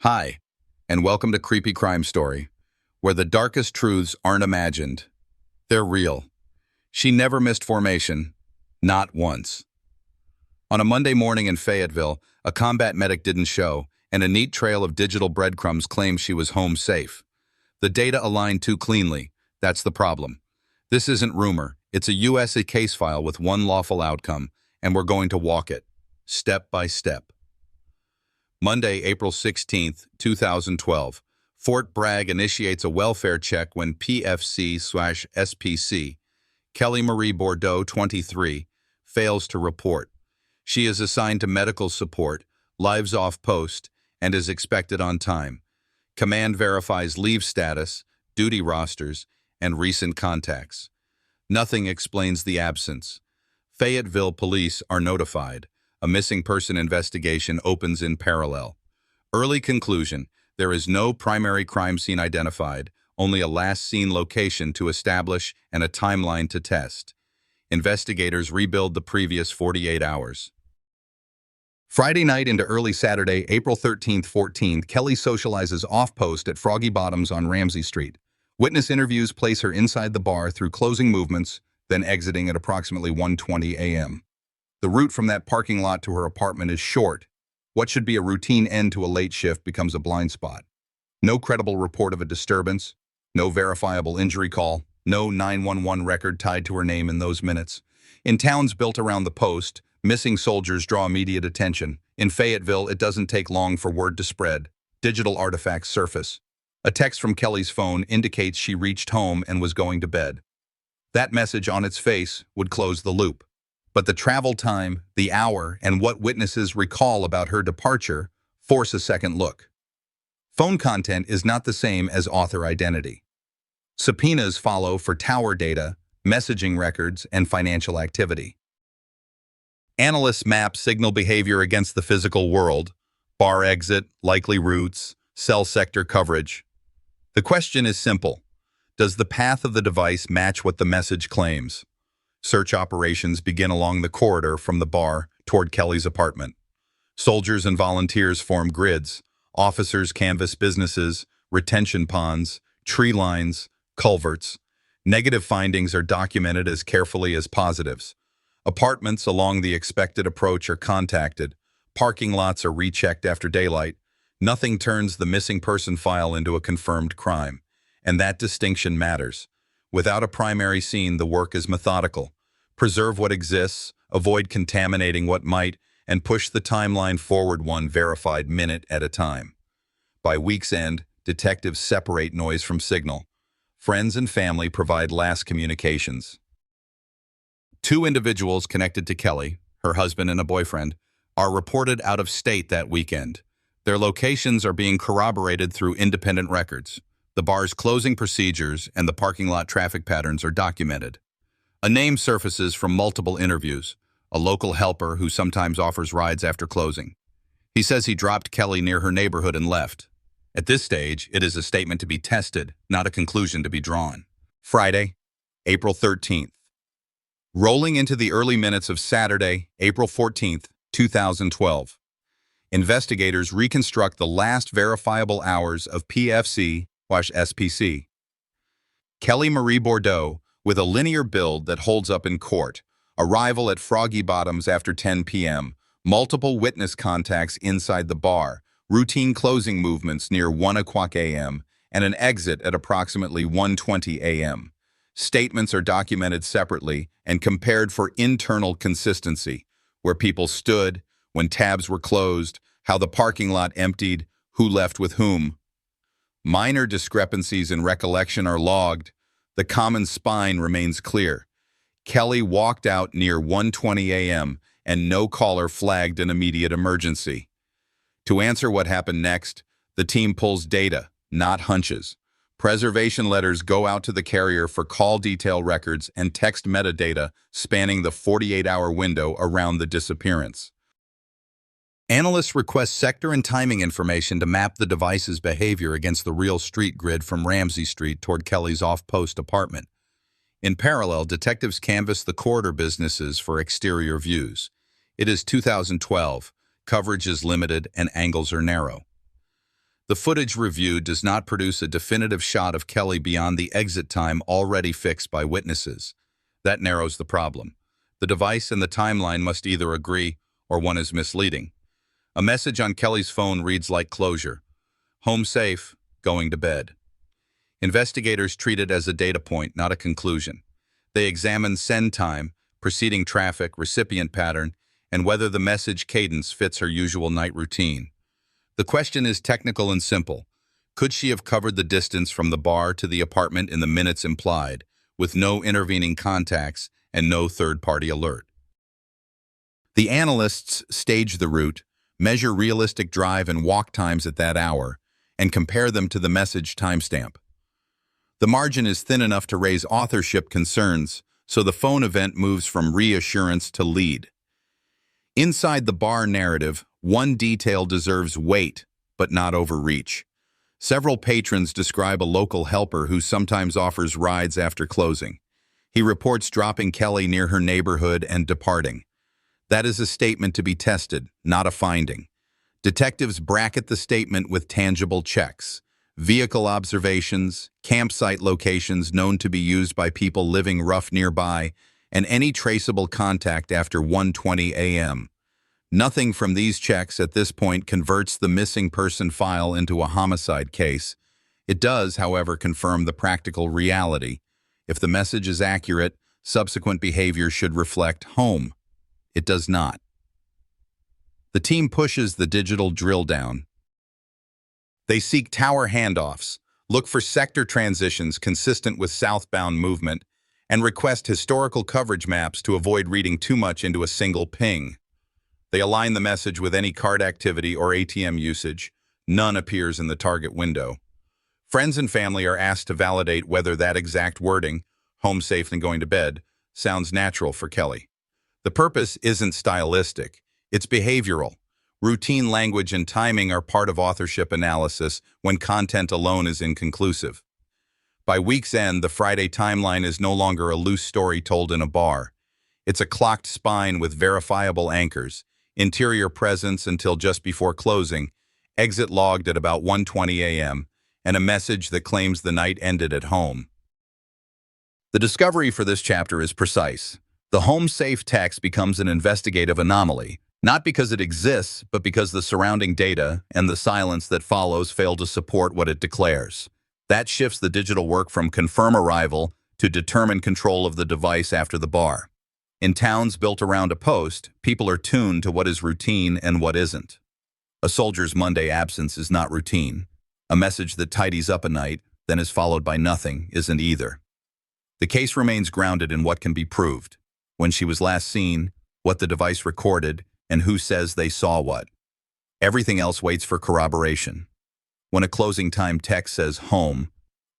Hi, and welcome to Creepy Crime Story, where the darkest truths aren't imagined. They're real. She never missed formation, not once. On a Monday morning in Fayetteville, a combat medic didn't show, and a neat trail of digital breadcrumbs claimed she was home safe. The data aligned too cleanly. That's the problem. This isn't rumor. It's a U.S. case file with one lawful outcome, and we're going to walk it, step by step. Monday, April 16, 2012. Fort Bragg initiates a welfare check when PFC/SPC, Kelly Marie Bordeaux, 23, fails to report. She is assigned to medical support, lives off post, and is expected on time. Command verifies leave status, duty rosters, and recent contacts. Nothing explains the absence. Fayetteville police are notified. A missing person investigation opens in parallel. Early conclusion: there is no primary crime scene identified, only a last seen location to establish and a timeline to test. Investigators rebuild the previous 48 hours. Friday night into early Saturday, April 13th, 14th, Kelly socializes off-post at Froggy Bottoms on Ramsey Street. Witness interviews place her inside the bar through closing movements, then exiting at approximately 1:20 a.m. The route from that parking lot to her apartment is short. What should be a routine end to a late shift becomes a blind spot. No credible report of a disturbance, no verifiable injury call, no 911 record tied to her name in those minutes. In towns built around the post, missing soldiers draw immediate attention. In Fayetteville, it doesn't take long for word to spread. Digital artifacts surface. A text from Kelly's phone indicates she reached home and was going to bed. That message on its face would close the loop. But the travel time, the hour, and what witnesses recall about her departure force a second look. Phone content is not the same as author identity. Subpoenas follow for tower data, messaging records, and financial activity. Analysts map signal behavior against the physical world: bar exit, likely routes, cell sector coverage. The question is simple: does the path of the device match what the message claims? Search operations begin along the corridor from the bar toward Kelly's apartment. Soldiers and volunteers form grids. Officers canvass businesses, retention ponds, tree lines, culverts. Negative findings are documented as carefully as positives. Apartments along the expected approach are contacted. Parking lots are rechecked after daylight. Nothing turns the missing person file into a confirmed crime. And that distinction matters. Without a primary scene, the work is methodical. Preserve what exists, avoid contaminating what might, and push the timeline forward one verified minute at a time. By week's end, detectives separate noise from signal. Friends and family provide last communications. Two individuals connected to Kelly, her husband and a boyfriend, are reported out of state that weekend. Their locations are being corroborated through independent records. The bar's closing procedures and the parking lot traffic patterns are documented. A name surfaces from multiple interviews: a local helper who sometimes offers rides after closing. He says he dropped Kelly near her neighborhood and left. At this stage, it is a statement to be tested, not a conclusion to be drawn. Friday, April 13th. Rolling into the early minutes of Saturday, April 14th, 2012. Investigators reconstruct the last verifiable hours of PFC/SPC. Kelly Marie Bordeaux, with a linear build that holds up in court. Arrival at Froggy Bottoms after 10 p.m. Multiple witness contacts inside the bar. Routine closing movements near 1 o'clock a.m. and an exit at approximately 1:20 a.m. Statements are documented separately and compared for internal consistency: where people stood, when tabs were closed, how the parking lot emptied, who left with whom. Minor discrepancies in recollection are logged. The common spine remains clear. Kelly walked out near 1:20 a.m. and no caller flagged an immediate emergency. To answer what happened next, the team pulls data, not hunches. Preservation letters go out to the carrier for call detail records and text metadata spanning the 48-hour window around the disappearance. Analysts request sector and timing information to map the device's behavior against the real street grid from Ramsey Street toward Kelly's off-post apartment. In parallel, detectives canvass the corridor businesses for exterior views. It is 2012. Coverage is limited and angles are narrow. The footage reviewed does not produce a definitive shot of Kelly beyond the exit time already fixed by witnesses. That narrows the problem. The device and the timeline must either agree or one is misleading. A message on Kelly's phone reads like closure. Home safe, going to bed. Investigators treat it as a data point, not a conclusion. They examine send time, preceding traffic, recipient pattern, and whether the message cadence fits her usual night routine. The question is technical and simple. Could she have covered the distance from the bar to the apartment in the minutes implied, with no intervening contacts and no third-party alert? The analysts stage the route, measure realistic drive and walk times at that hour, and compare them to the message timestamp. The margin is thin enough to raise authorship concerns, so the phone event moves from reassurance to lead. Inside the bar narrative, one detail deserves weight, but not overreach. Several patrons describe a local helper who sometimes offers rides after closing. He reports dropping Kelly near her neighborhood and departing. That is a statement to be tested, not a finding. Detectives bracket the statement with tangible checks. Vehicle observations, campsite locations known to be used by people living rough nearby, and any traceable contact after 1:20 a.m. Nothing from these checks at this point converts the missing person file into a homicide case. It does, however, confirm the practical reality. If the message is accurate, subsequent behavior should reflect home. It does not. The team pushes the digital drill down. They seek tower handoffs, look for sector transitions consistent with southbound movement, and request historical coverage maps to avoid reading too much into a single ping. They align the message with any card activity or ATM usage. None appears in the target window. Friends and family are asked to validate whether that exact wording, home safe and going to bed, sounds natural for Kelly. The purpose isn't stylistic, it's behavioral. Routine language and timing are part of authorship analysis when content alone is inconclusive. By week's end, the Friday timeline is no longer a loose story told in a bar. It's a clocked spine with verifiable anchors, interior presence until just before closing, exit logged at about 1:20 a.m., and a message that claims the night ended at home. The discovery for this chapter is precise. The home safe text becomes an investigative anomaly, not because it exists, but because the surrounding data and the silence that follows fail to support what it declares. That shifts the digital work from confirm arrival to determine control of the device after the bar. In towns built around a post, people are tuned to what is routine and what isn't. A soldier's Monday absence is not routine. A message that tidies up a night, then is followed by nothing, isn't either. The case remains grounded in what can be proved. When she was last seen, what the device recorded, and who says they saw what. Everything else waits for corroboration. When a closing time text says home,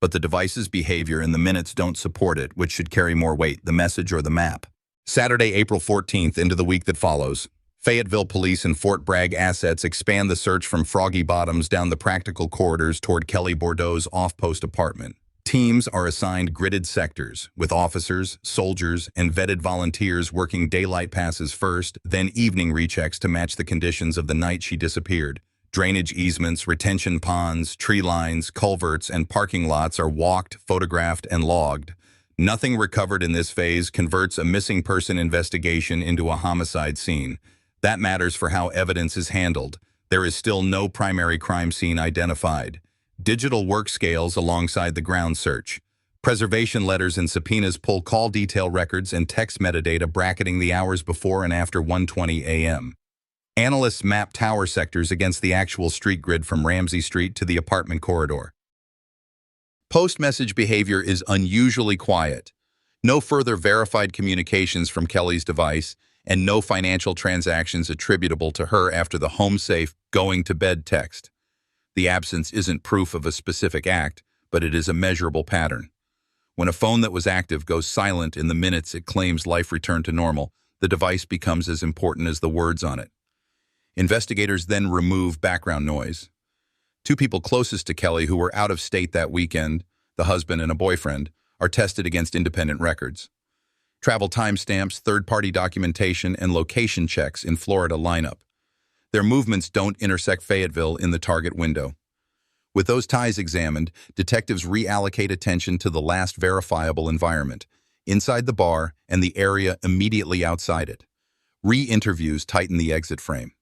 but the device's behavior in the minutes don't support it, which should carry more weight, the message or the map? Saturday, April 14th, into the week that follows, Fayetteville police and Fort Bragg assets expand the search from Froggy Bottoms down the practical corridors toward Kelly Bordeaux's off-post apartment. Teams are assigned gridded sectors, with officers, soldiers, and vetted volunteers working daylight passes first, then evening rechecks to match the conditions of the night she disappeared. Drainage easements, retention ponds, tree lines, culverts, and parking lots are walked, photographed, and logged. Nothing recovered in this phase converts a missing person investigation into a homicide scene. That matters for how evidence is handled. There is still no primary crime scene identified. Digital work scales alongside the ground search. Preservation letters and subpoenas pull call detail records and text metadata bracketing the hours before and after 1:20 a.m. Analysts map tower sectors against the actual street grid from Ramsey Street to the apartment corridor. Post-message behavior is unusually quiet. No further verified communications from Kelly's device, and no financial transactions attributable to her after the home safe going to bed text. The absence isn't proof of a specific act, but it is a measurable pattern. When a phone that was active goes silent in the minutes it claims life returned to normal, the device becomes as important as the words on it. Investigators then remove background noise. Two people closest to Kelly who were out of state that weekend, the husband and a boyfriend, are tested against independent records. Travel timestamps, third-party documentation, and location checks in Florida line up. Their movements don't intersect Fayetteville in the target window. With those ties examined, detectives reallocate attention to the last verifiable environment, inside the bar and the area immediately outside it. Re-interviews tighten the exit frame.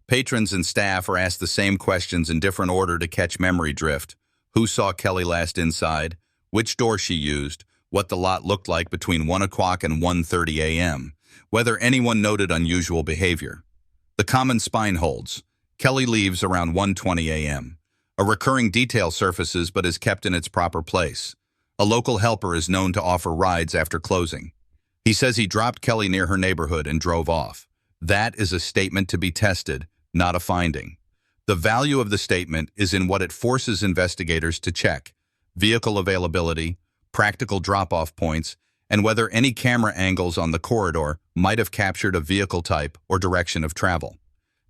Patrons and staff are asked the same questions in different order to catch memory drift. Who saw Kelly last inside? Which door she used? What the lot looked like between 1 o'clock and 1:30 a.m.? Whether anyone noted unusual behavior. The common spine holds. Kelly leaves around 1:20 a.m. A recurring detail surfaces but is kept in its proper place. A local helper is known to offer rides after closing. He says he dropped Kelly near her neighborhood and drove off. That is a statement to be tested, not a finding. The value of the statement is in what it forces investigators to check: vehicle availability, practical drop-off points, and whether any camera angles on the corridor might have captured a vehicle type or direction of travel.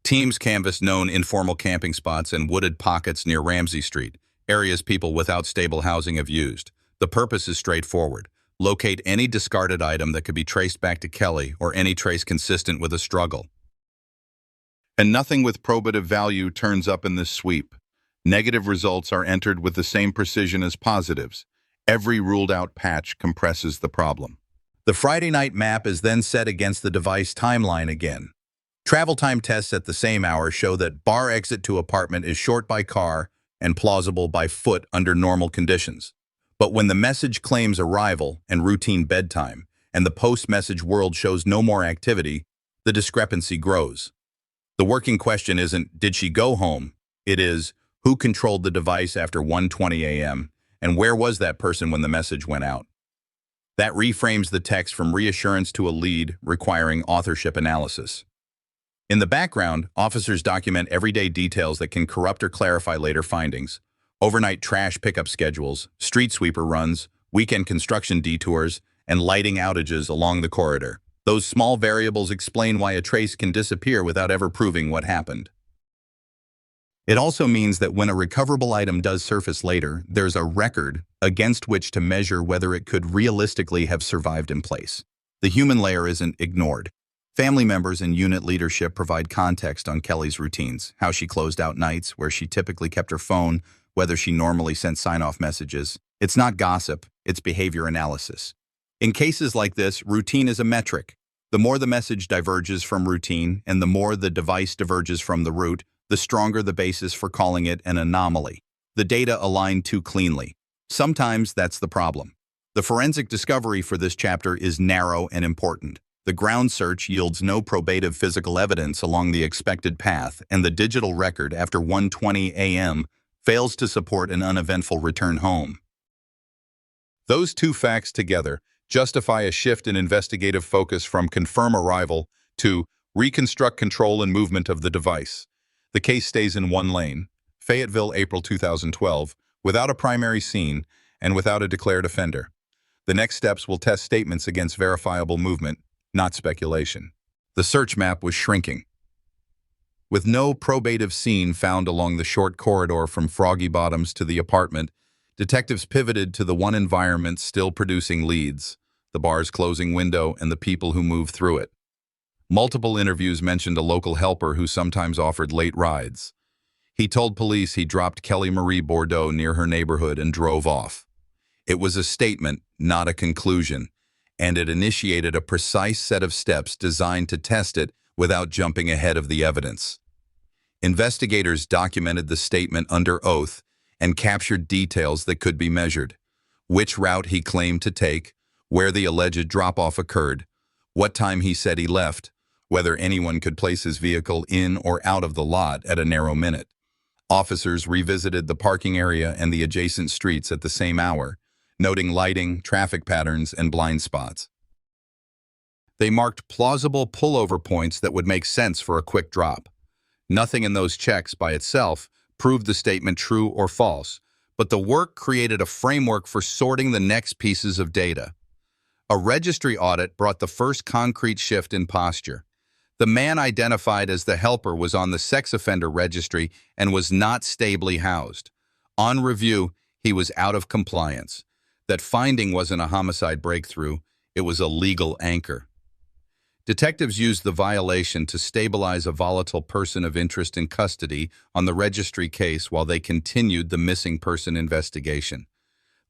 Teams canvassed known informal camping spots and wooded pockets near Ramsey Street, areas people without stable housing have used. The purpose is straightforward: locate any discarded item that could be traced back to Kelly or any trace consistent with a struggle. And nothing with probative value turns up in this sweep. Negative results are entered with the same precision as positives. Every ruled-out patch compresses the problem. The Friday night map is then set against the device timeline again. Travel time tests at the same hour show that bar exit to apartment is short by car and plausible by foot under normal conditions. But when the message claims arrival and routine bedtime, and the post-message world shows no more activity, the discrepancy grows. The working question isn't, did she go home? It is, who controlled the device after 1:20 a.m., and where was that person when the message went out? That reframes the text from reassurance to a lead requiring authorship analysis. In the background, officers document everyday details that can corrupt or clarify later findings: overnight trash pickup schedules, street sweeper runs, weekend construction detours, and lighting outages along the corridor. Those small variables explain why a trace can disappear without ever proving what happened. It also means that when a recoverable item does surface later, there's a record against which to measure whether it could realistically have survived in place. The human layer isn't ignored. Family members and unit leadership provide context on Kelly's routines: how she closed out nights, where she typically kept her phone, whether she normally sent sign-off messages. It's not gossip, it's behavior analysis. In cases like this, routine is a metric. The more the message diverges from routine and the more the device diverges from the root, the stronger the basis for calling it an anomaly. The data align too cleanly. Sometimes that's the problem. The forensic discovery for this chapter is narrow and important. The ground search yields no probative physical evidence along the expected path, and the digital record after 1:20 a.m. fails to support an uneventful return home. Those two facts together justify a shift in investigative focus from confirm arrival to reconstruct control and movement of the device. The case stays in one lane: Fayetteville, April 2012, without a primary scene and without a declared offender. The next steps will test statements against verifiable movement, not speculation. The search map was shrinking. With no probative scene found along the short corridor from Froggy Bottoms to the apartment, detectives pivoted to the one environment still producing leads: the bar's closing window and the people who moved through it. Multiple interviews mentioned a local helper who sometimes offered late rides. He told police he dropped Kelly Marie Bordeaux near her neighborhood and drove off. It was a statement, not a conclusion, and it initiated a precise set of steps designed to test it without jumping ahead of the evidence. Investigators documented the statement under oath and captured details that could be measured: which route he claimed to take, where the alleged drop-off occurred, what time he said he left, whether anyone could place his vehicle in or out of the lot at a narrow minute. Officers revisited the parking area and the adjacent streets at the same hour, noting lighting, traffic patterns, and blind spots. They marked plausible pullover points that would make sense for a quick drop. Nothing in those checks by itself proved the statement true or false, but the work created a framework for sorting the next pieces of data. A registry audit brought the first concrete shift in posture. The man identified as the helper was on the sex offender registry and was not stably housed. On review, he was out of compliance. That finding wasn't a homicide breakthrough, it was a legal anchor. Detectives used the violation to stabilize a volatile person of interest in custody on the registry case while they continued the missing person investigation.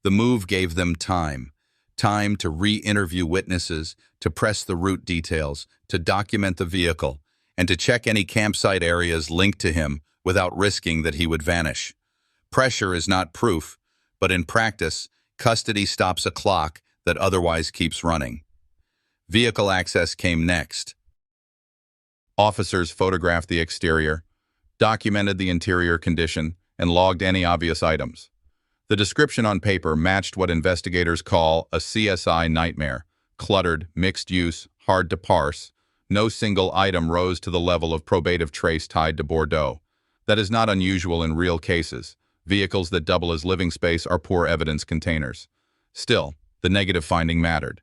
The move gave them time to re-interview witnesses, to press the route details, to document the vehicle, and to check any campsite areas linked to him without risking that he would vanish. Pressure is not proof, but in practice, custody stops a clock that otherwise keeps running. Vehicle access came next. Officers photographed the exterior, documented the interior condition, and logged any obvious items. The description on paper matched what investigators call a CSI nightmare: cluttered, mixed use, hard to parse. No single item rose to the level of probative trace tied to Bordeaux. That is not unusual in real cases. Vehicles that double as living space are poor evidence containers. Still, the negative finding mattered.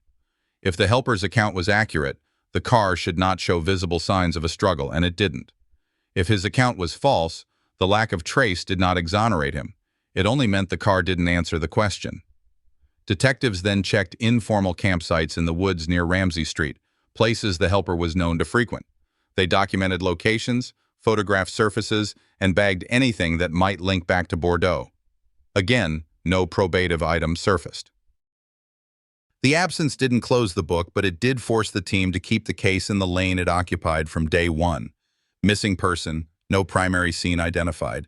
If the helper's account was accurate, the car should not show visible signs of a struggle, and it didn't. If his account was false, the lack of trace did not exonerate him. It only meant the car didn't answer the question. Detectives then checked informal campsites in the woods near Ramsey Street, places the helper was known to frequent. They documented locations, photographed surfaces, and bagged anything that might link back to Bordeaux. Again, no probative item surfaced. The absence didn't close the book, but it did force the team to keep the case in the lane it occupied from day one. Missing person, no primary scene identified.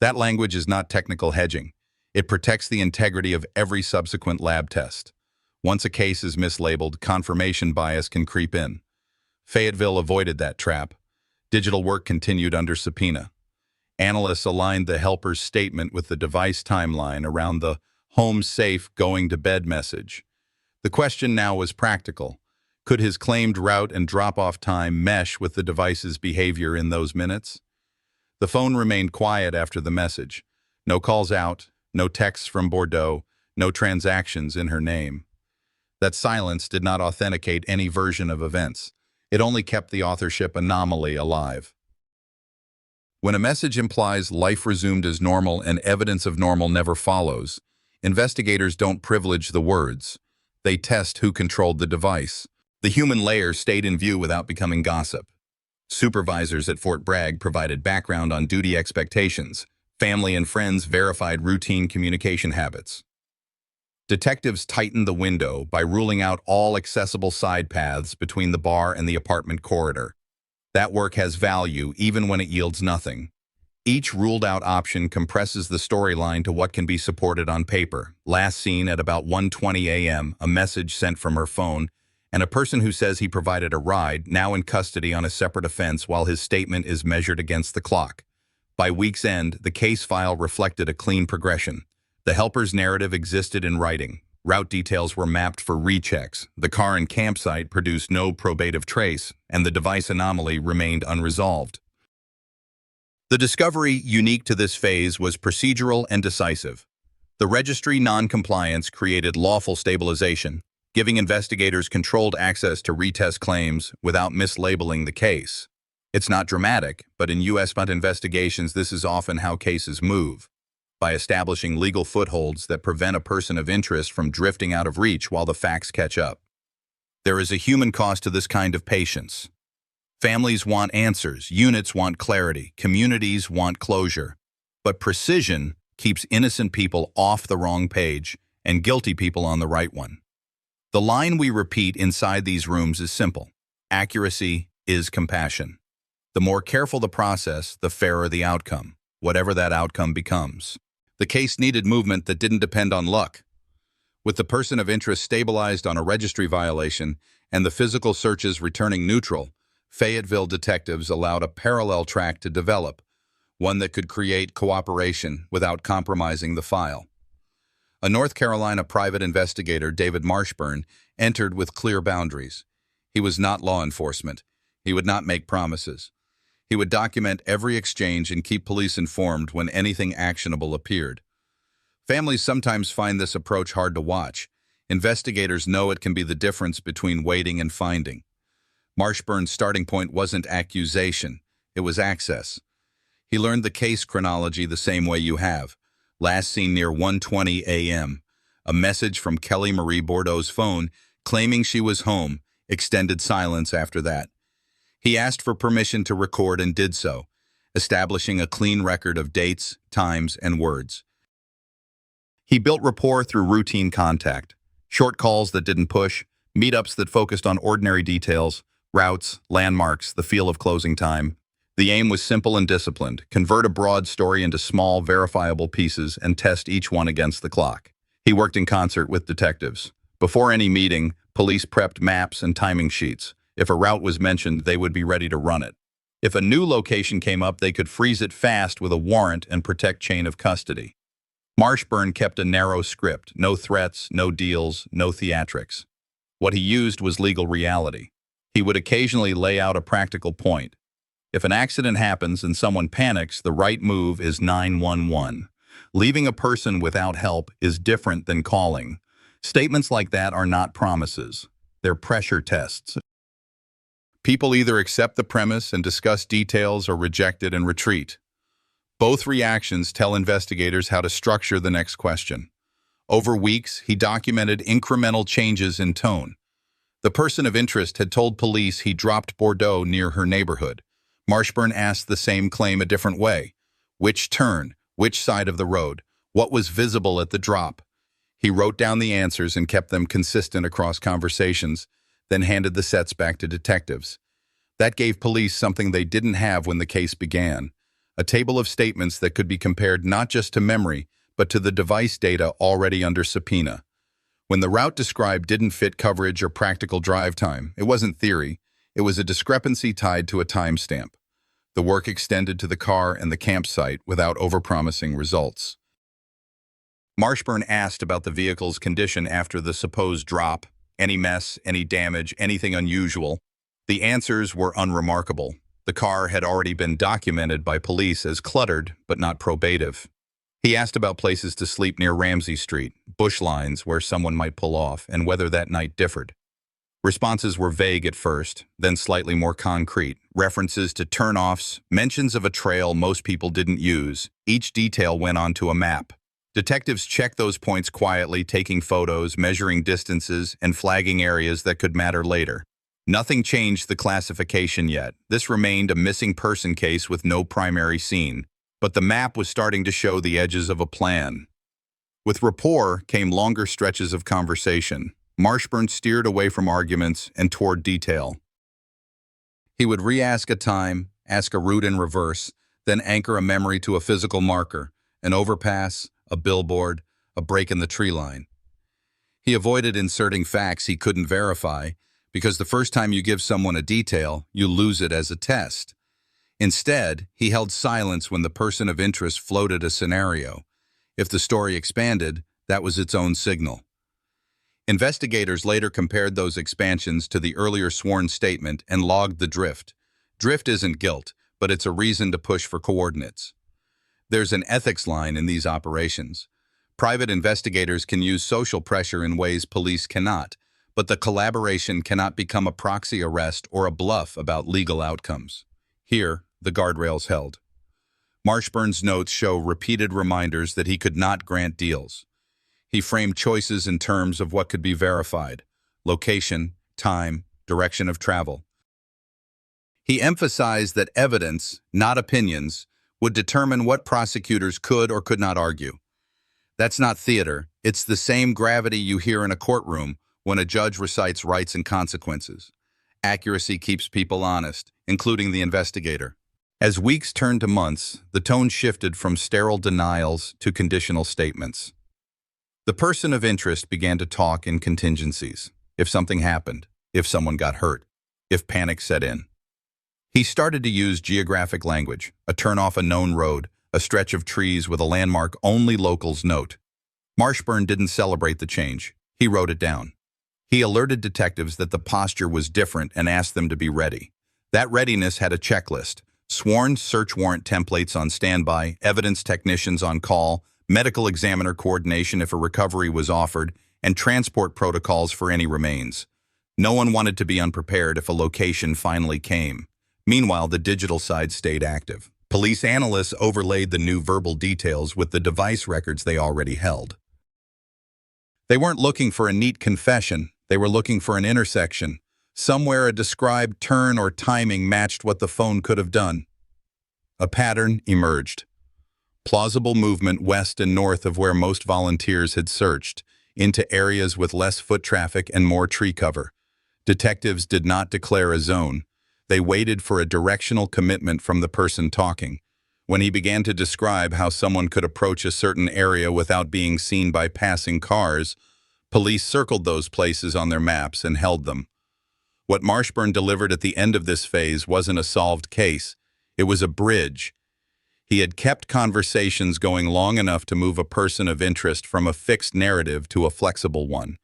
That language is not technical hedging. It protects the integrity of every subsequent lab test. Once a case is mislabeled, confirmation bias can creep in. Fayetteville avoided that trap. Digital work continued under subpoena. Analysts aligned the helper's statement with the device timeline around the home safe going to bed message. The question now was practical. Could his claimed route and drop-off time mesh with the device's behavior in those minutes? The phone remained quiet after the message. No calls out, no texts from Bordeaux, no transactions in her name. That silence did not authenticate any version of events. It only kept the authorship anomaly alive. When a message implies life resumed as normal and evidence of normal never follows, investigators don't privilege the words. They test who controlled the device. The human layer stayed in view without becoming gossip. Supervisors at Fort Bragg provided background on duty expectations. Family and friends verified routine communication habits. Detectives tightened the window by ruling out all accessible side paths between the bar and the apartment corridor. That work has value even when it yields nothing. Each ruled-out option compresses the storyline to what can be supported on paper. Last seen at about 1:20 a.m., a message sent from her phone, and a person who says he provided a ride, now in custody on a separate offense while his statement is measured against the clock. By week's end, the case file reflected a clean progression. The helper's narrative existed in writing. Route details were mapped for rechecks. The car and campsite produced no probative trace, and the device anomaly remained unresolved. The discovery unique to this phase was procedural and decisive. The registry non-compliance created lawful stabilization, giving investigators controlled access to retest claims without mislabeling the case. It's not dramatic, but in U.S. investigations this is often how cases move, by establishing legal footholds that prevent a person of interest from drifting out of reach while the facts catch up. There is a human cost to this kind of patience. Families want answers, units want clarity, communities want closure. But precision keeps innocent people off the wrong page and guilty people on the right one. The line we repeat inside these rooms is simple. Accuracy is compassion. The more careful the process, the fairer the outcome, whatever that outcome becomes. The case needed movement that didn't depend on luck. With the person of interest stabilized on a registry violation and the physical searches returning neutral, Fayetteville detectives allowed a parallel track to develop, one that could create cooperation without compromising the file. A North Carolina private investigator, David Marshburn, entered with clear boundaries. He was not law enforcement. He would not make promises. He would document every exchange and keep police informed when anything actionable appeared. Families sometimes find this approach hard to watch. Investigators know it can be the difference between waiting and finding. Marshburn's starting point wasn't accusation, it was access. He learned the case chronology the same way you have. Last seen near 1:20 a.m. A message from Kelly Marie Bordeaux's phone claiming she was home, Extended silence after that. He asked for permission to record and did so, establishing a clean record of dates, times, and words. He built rapport through routine contact, short calls that didn't push, meetups that focused on ordinary details, routes, landmarks, the feel of closing time. The aim was simple and disciplined: convert a broad story into small, verifiable pieces and test each one against the clock. He worked in concert with detectives. Before any meeting, police prepped maps and timing sheets. If a route was mentioned, they would be ready to run it. If a new location came up, they could freeze it fast with a warrant and protect chain of custody. Marshburn kept a narrow script: no threats, no deals, no theatrics. What he used was legal reality. He would occasionally lay out a practical point. If an accident happens and someone panics, the right move is 911. Leaving a person without help is different than calling. Statements like that are not promises. They're pressure tests. People either accept the premise and discuss details or reject it and retreat. Both reactions tell investigators how to structure the next question. Over weeks, he documented incremental changes in tone. The person of interest had told police he dropped Bordeaux near her neighborhood. Marshburn asked the same claim a different way. Which turn? Which side of the road? What was visible at the drop? He wrote down the answers and kept them consistent across conversations, then handed the sets back to detectives. That gave police something they didn't have when the case began: a table of statements that could be compared not just to memory, but to the device data already under subpoena. When the route described didn't fit coverage or practical drive time, it wasn't theory. It was a discrepancy tied to a timestamp. The work extended to the car and the campsite without overpromising results. Marshburn asked about the vehicle's condition after the supposed drop: any mess, any damage, anything unusual. The answers were unremarkable. The car had already been documented by police as cluttered, but not probative. He asked about places to sleep near Ramsey Street, bush lines where someone might pull off, and whether that night differed. Responses were vague at first, then slightly more concrete. References to turnoffs, mentions of a trail most people didn't use. Each detail went onto a map. Detectives checked those points quietly, taking photos, measuring distances, and flagging areas that could matter later. Nothing changed the classification yet. This remained a missing person case with no primary scene. But the map was starting to show the edges of a plan. With rapport came longer stretches of conversation. Marshburn steered away from arguments and toward detail. He would re-ask a time, ask a route in reverse, then anchor a memory to a physical marker: an overpass, a billboard, a break in the tree line. He avoided inserting facts he couldn't verify, because the first time you give someone a detail, you lose it as a test. Instead, he held silence when the person of interest floated a scenario. If the story expanded, that was its own signal. Investigators later compared those expansions to the earlier sworn statement and logged the drift. Drift isn't guilt, but it's a reason to push for coordinates. There's an ethics line in these operations. Private investigators can use social pressure in ways police cannot, but the collaboration cannot become a proxy arrest or a bluff about legal outcomes. Here, the guardrails held. Marshburn's notes show repeated reminders that he could not grant deals. He framed choices in terms of what could be verified: location, time, direction of travel. He emphasized that evidence, not opinions, would determine what prosecutors could or could not argue. That's not theater. It's the same gravity you hear in a courtroom when a judge recites rights and consequences. Accuracy keeps people honest, including the investigator. As weeks turned to months, the tone shifted from sterile denials to conditional statements. The person of interest began to talk in contingencies: if something happened, if someone got hurt, if panic set in. He started to use geographic language: a turn off a known road, a stretch of trees with a landmark only locals note. Marshburn didn't celebrate the change. He wrote it down. He alerted detectives that the posture was different and asked them to be ready. That readiness had a checklist: sworn search warrant templates on standby, evidence technicians on call, medical examiner coordination if a recovery was offered, and transport protocols for any remains. No one wanted to be unprepared if a location finally came. Meanwhile, the digital side stayed active. Police analysts overlaid the new verbal details with the device records they already held. They weren't looking for a neat confession. They were looking for an intersection, Somewhere a described turn or timing matched what the phone could have done. A pattern emerged. Plausible movement west and north of where most volunteers had searched, into areas with less foot traffic and more tree cover. Detectives did not declare a zone. They waited for a directional commitment from the person talking. When he began to describe how someone could approach a certain area without being seen by passing cars, police circled those places on their maps and held them. What Marshburn delivered at the end of this phase wasn't a solved case. It was a bridge. He had kept conversations going long enough to move a person of interest from a fixed narrative to a flexible one.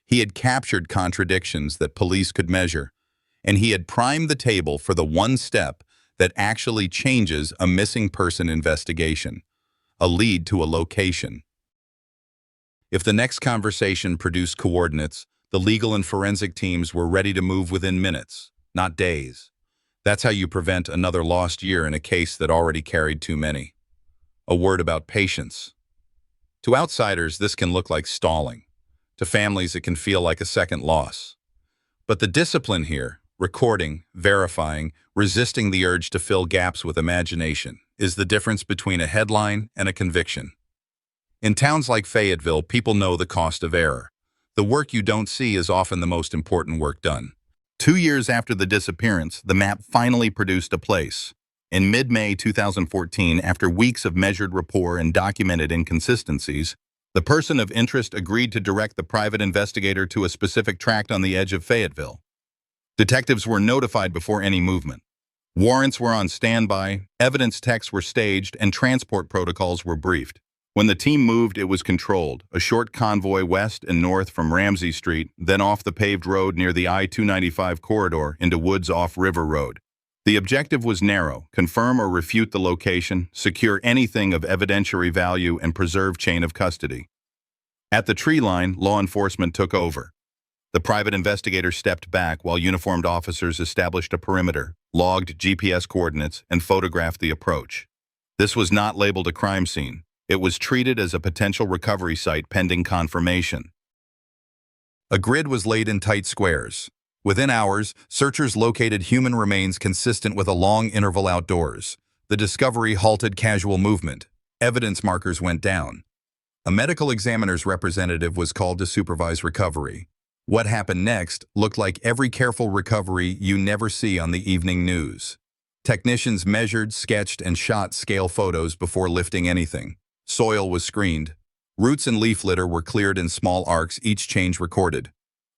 He had captured contradictions that police could measure, and he had primed the table for the one step that actually changes a missing person investigation, a lead to a location. If the next conversation produced coordinates, the legal and forensic teams were ready to move within minutes, not days. That's how you prevent another lost year in a case that already carried too many. A word about patience. To outsiders, this can look like stalling. To families, it can feel like a second loss. But the discipline here, recording, verifying, resisting the urge to fill gaps with imagination, is the difference between a headline and a conviction. In towns like Fayetteville, people know the cost of error. The work you don't see is often the most important work done. 2 years after the disappearance, the map finally produced a place. In mid-May 2014, after weeks of measured rapport and documented inconsistencies, the person of interest agreed to direct the private investigator to a specific tract on the edge of Fayetteville. Detectives were notified before any movement. Warrants were on standby, evidence techs were staged, and transport protocols were briefed. When the team moved, it was controlled, a short convoy west and north from Ramsey Street, then off the paved road near the I-295 corridor into woods off River Road. The objective was narrow: confirm or refute the location, secure anything of evidentiary value, and preserve chain of custody. At the tree line, law enforcement took over. The private investigator stepped back while uniformed officers established a perimeter, logged GPS coordinates, and photographed the approach. This was not labeled a crime scene. It was treated as a potential recovery site pending confirmation. A grid was laid in tight squares. Within hours, searchers located human remains consistent with a long interval outdoors. The discovery halted casual movement. Evidence markers went down. A medical examiner's representative was called to supervise recovery. What happened next looked like every careful recovery you never see on the evening news. Technicians measured, sketched, and shot scale photos before lifting anything. Soil was screened. Roots and leaf litter were cleared in small arcs, each change recorded.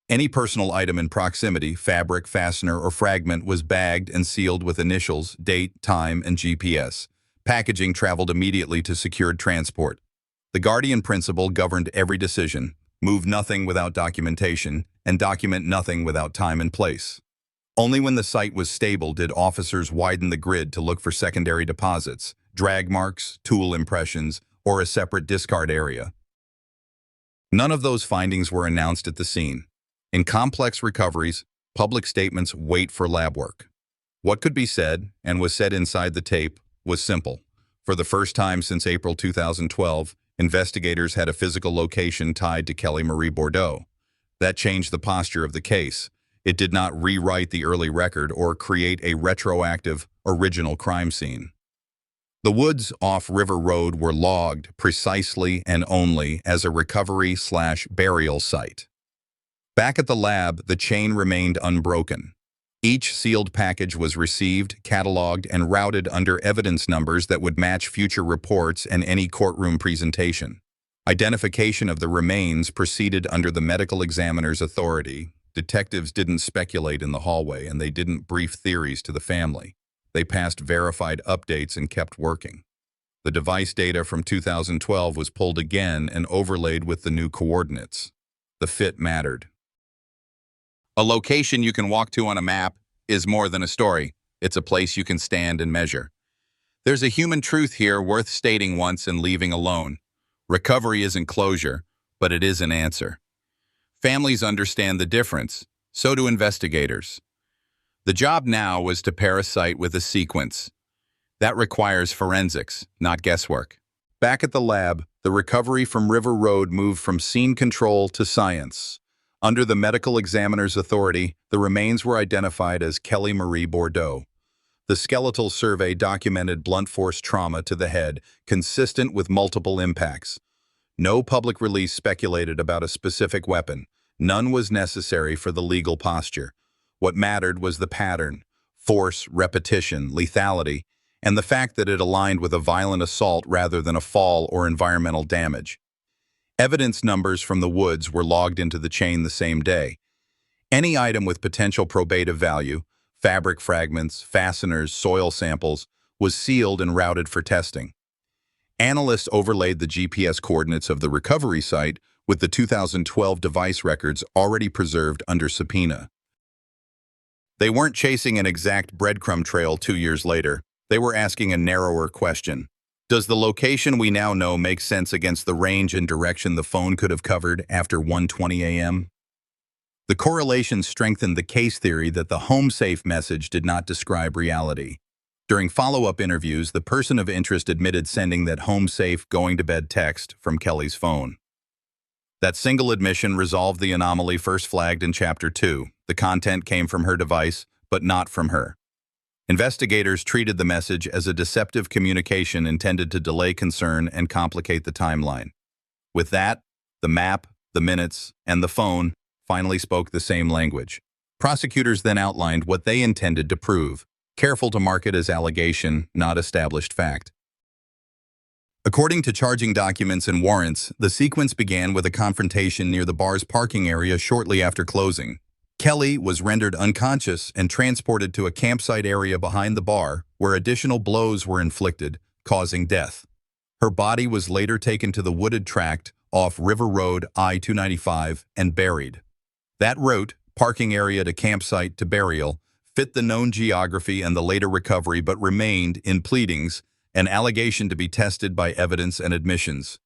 Any personal item in proximity, fabric, fastener, or fragment, was bagged and sealed with initials, date, time, and GPS. Packaging traveled immediately to secured transport. The Guardian principle governed every decision: move nothing without documentation, and document nothing without time and place. Only when the site was stable did officers widen the grid to look for secondary deposits, drag marks, tool impressions, or a separate discard area. None of those findings were announced at the scene. In complex recoveries, public statements wait for lab work. What could be said, and was said inside the tape, was simple. For the first time since April 2012, investigators had a physical location tied to Kelly Marie Bordeaux. That changed the posture of the case. It did not rewrite the early record or create a retroactive, original crime scene. The woods off River Road were logged precisely and only as a recovery/burial site. Back at the lab, the chain remained unbroken. Each sealed package was received, cataloged, and routed under evidence numbers that would match future reports and any courtroom presentation. Identification of the remains proceeded under the medical examiner's authority. Detectives didn't speculate in the hallway, and they didn't brief theories to the family. They passed verified updates and kept working. The device data from 2012 was pulled again and overlaid with the new coordinates. The fit mattered. A location you can walk to on a map is more than a story. It's a place you can stand and measure. There's a human truth here worth stating once and leaving alone. Recovery isn't closure, but it is an answer. Families understand the difference. So do investigators. The job now was to pair a site with a sequence. That requires forensics, not guesswork. Back at the lab, the recovery from River Road moved from scene control to science. Under the medical examiner's authority, the remains were identified as Kelly Marie Bordeaux. The skeletal survey documented blunt force trauma to the head, consistent with multiple impacts. No public release speculated about a specific weapon. None was necessary for the legal posture. What mattered was the pattern, force, repetition, lethality, and the fact that it aligned with a violent assault rather than a fall or environmental damage. Evidence numbers from the woods were logged into the chain the same day. Any item with potential probative value, fabric fragments, fasteners, soil samples, was sealed and routed for testing. Analysts overlaid the GPS coordinates of the recovery site with the 2012 device records already preserved under subpoena. They weren't chasing an exact breadcrumb trail 2 years later. They were asking a narrower question. Does the location we now know make sense against the range and direction the phone could have covered after 1:20 a.m.? The correlation strengthened the case theory that the home safe message did not describe reality. During follow-up interviews, the person of interest admitted sending that home safe going to bed text from Kelly's phone. That single admission resolved the anomaly first flagged in Chapter 2. The content came from her device, but not from her. Investigators treated the message as a deceptive communication intended to delay concern and complicate the timeline. With that, the map, the minutes, and the phone finally spoke the same language. Prosecutors then outlined what they intended to prove, careful to mark it as allegation, not established fact. According to charging documents and warrants, the sequence began with a confrontation near the bar's parking area shortly after closing. Kelly was rendered unconscious and transported to a campsite area behind the bar, where additional blows were inflicted, causing death. Her body was later taken to the wooded tract off River Road I-295 and buried. That route, parking area to campsite to burial, fit the known geography and the later recovery but remained, in pleadings, an allegation to be tested by evidence and admissions.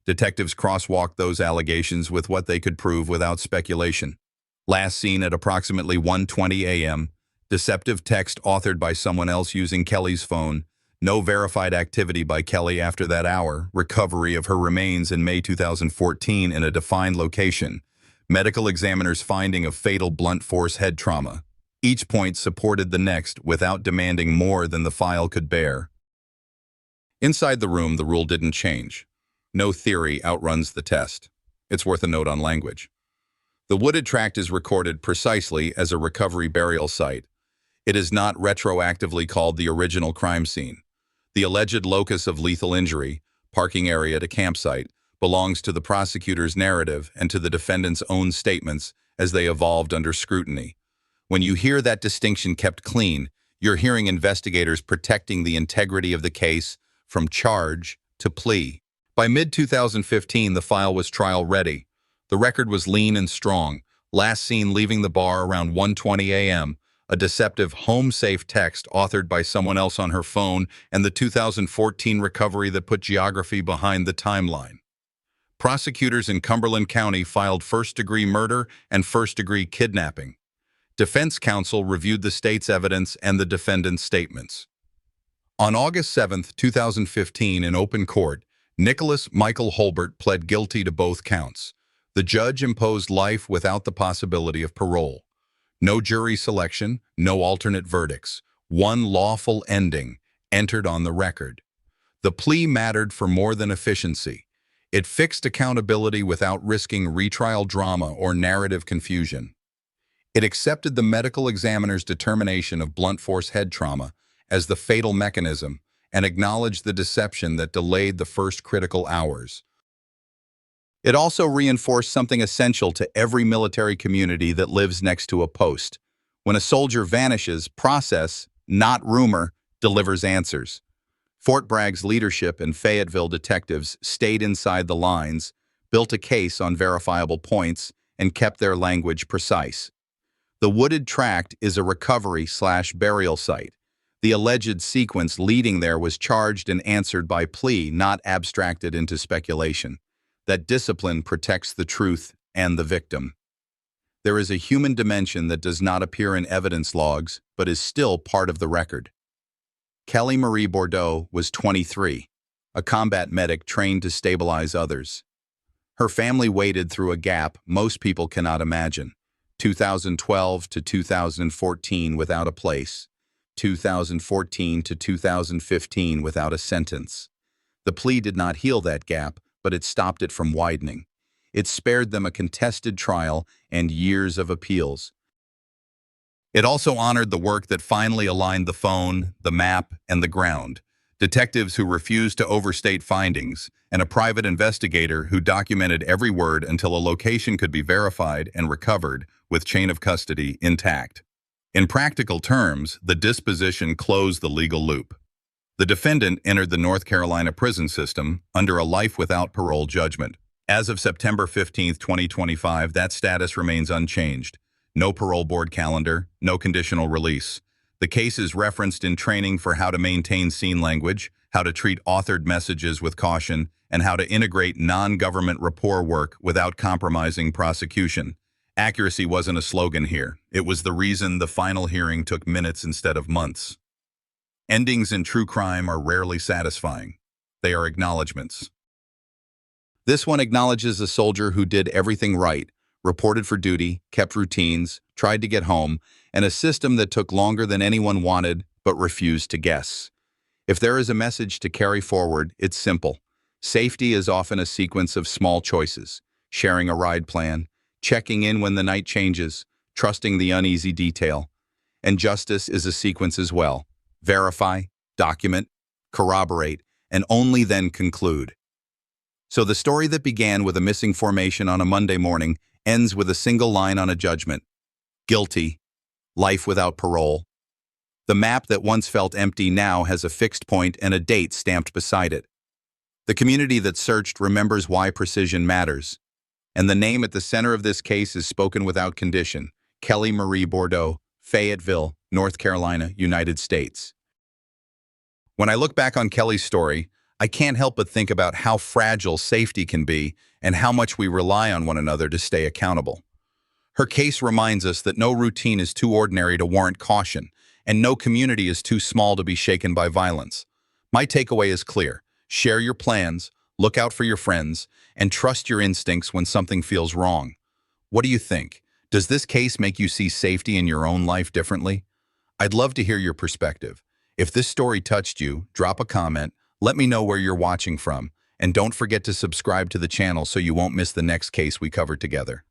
Detectives crosswalked those allegations with what they could prove without speculation. Last seen at approximately 1:20 a.m., deceptive text authored by someone else using Kelly's phone, no verified activity by Kelly after that hour, recovery of her remains in May 2014 in a defined location, medical examiner's finding of fatal blunt force head trauma. Each point supported the next without demanding more than the file could bear. Inside the room, the rule didn't change. No theory outruns the test. It's worth a note on language. The wooded tract is recorded precisely as a recovery burial site. It is not retroactively called the original crime scene. The alleged locus of lethal injury, parking area to campsite, belongs to the prosecutor's narrative and to the defendant's own statements as they evolved under scrutiny. When you hear that distinction kept clean, you're hearing investigators protecting the integrity of the case from charge to plea. By mid-2015, the file was trial-ready. The record was lean and strong, last seen leaving the bar around 1:20 a.m., a deceptive home-safe text authored by someone else on her phone, and the 2014 recovery that put geography behind the timeline. Prosecutors in Cumberland County filed first-degree murder and first-degree kidnapping. Defense counsel reviewed the state's evidence and the defendant's statements. On August 7, 2015, in open court, Nicholas Michael Holbert pled guilty to both counts. The judge imposed life without the possibility of parole. No jury selection, no alternate verdicts. One lawful ending, entered on the record. The plea mattered for more than efficiency. It fixed accountability without risking retrial drama or narrative confusion. It accepted the medical examiner's determination of blunt force head trauma as the fatal mechanism and acknowledged the deception that delayed the first critical hours. It also reinforced something essential to every military community that lives next to a post. When a soldier vanishes, process, not rumor, delivers answers. Fort Bragg's leadership and Fayetteville detectives stayed inside the lines, built a case on verifiable points, and kept their language precise. The wooded tract is a recovery/burial site. The alleged sequence leading there was charged and answered by plea, not abstracted into speculation. That discipline protects the truth and the victim. There is a human dimension that does not appear in evidence logs, but is still part of the record. Kelly Marie Bordeaux was 23, a combat medic trained to stabilize others. Her family waded through a gap most people cannot imagine. 2012 to 2014 without a place. 2014 to 2015 without a sentence. The plea did not heal that gap, but it stopped it from widening. It spared them a contested trial and years of appeals. It also honored the work that finally aligned the phone, the map, and the ground. Detectives who refused to overstate findings, and a private investigator who documented every word until a location could be verified and recovered with chain of custody intact. In practical terms, the disposition closed the legal loop. The defendant entered the North Carolina prison system under a life without parole judgment. As of September 15, 2025, that status remains unchanged. No parole board calendar, no conditional release. The case is referenced in training for how to maintain scene language, how to treat authored messages with caution, and how to integrate non-government rapport work without compromising prosecution. Accuracy wasn't a slogan here. It was the reason the final hearing took minutes instead of months. Endings in true crime are rarely satisfying. They are acknowledgments. This one acknowledges a soldier who did everything right, reported for duty, kept routines, tried to get home, and a system that took longer than anyone wanted but refused to guess. If there is a message to carry forward, it's simple. Safety is often a sequence of small choices: sharing a ride plan, checking in when the night changes, trusting the uneasy detail. And justice is a sequence as well. Verify, document, corroborate, and only then conclude. So the story that began with a missing formation on a Monday morning ends with a single line on a judgment. Guilty. Life without parole. The map that once felt empty now has a fixed point and a date stamped beside it. The community that searched remembers why precision matters. And the name at the center of this case is spoken without condition: Kelly Marie Bordeaux, Fayetteville, North Carolina, United States. When I look back on Kelly's story, I can't help but think about how fragile safety can be and how much we rely on one another to stay accountable. Her case reminds us that no routine is too ordinary to warrant caution, and no community is too small to be shaken by violence. My takeaway is clear: share your plans, look out for your friends, and trust your instincts when something feels wrong. What do you think? Does this case make you see safety in your own life differently? I'd love to hear your perspective. If this story touched you, drop a comment, let me know where you're watching from, and don't forget to subscribe to the channel so you won't miss the next case we cover together.